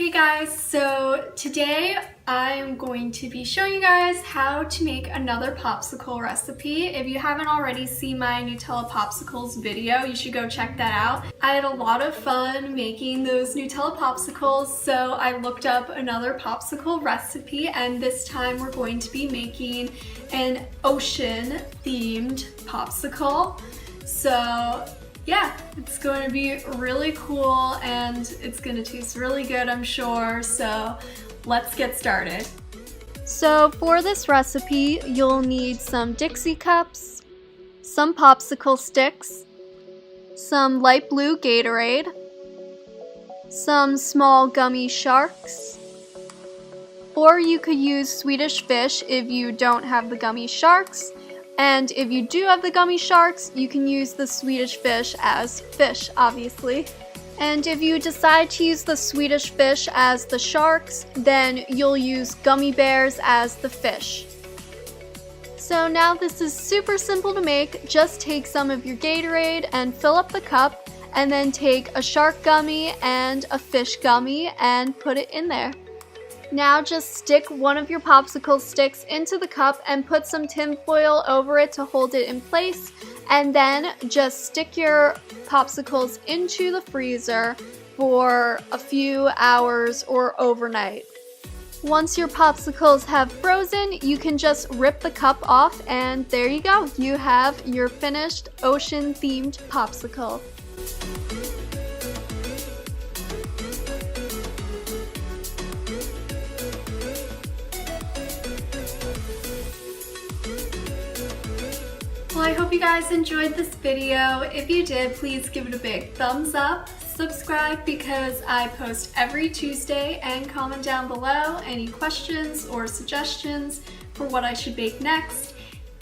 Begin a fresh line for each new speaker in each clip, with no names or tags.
Hey guys, so today I'm going to be showing you guys how to make another popsicle recipe. If you haven't already seen my Nutella popsicles video, you should go check that out. I had a lot of fun making those Nutella popsicles, so I looked up another popsicle recipe, and this time we're going to be making an ocean themed popsicle. So yeah, it's going to be really cool and it's going to taste really good, I'm sure. So let's get started. So for this recipe, you'll need some Dixie cups, some popsicle sticks, some light blue Gatorade, some small gummy sharks, or you could use Swedish fish if you don't have the gummy sharks. And if you do have the gummy sharks, you can use the Swedish fish as fish, obviously. And if you decide to use the Swedish fish as the sharks, then you'll use gummy bears as the fish. So now this is super simple to make. Just take some of your Gatorade and fill up the cup, and then take a shark gummy and a fish gummy and put it in there. Now just stick one of your popsicle sticks into the cup and put some tin foil over it to hold it in place, and then just stick your popsicles into the freezer for a few hours or overnight. Once your popsicles have frozen, you can just rip the cup off, and there you go. You have your finished ocean-themed popsicle. Well, I hope you guys enjoyed this video. If you did, please give it a big thumbs up. Subscribe because I post every Tuesday, and comment down below any questions or suggestions for what I should bake next.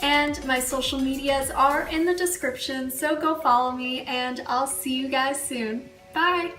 And my social medias are in the description, so go follow me, and I'll see you guys soon. Bye!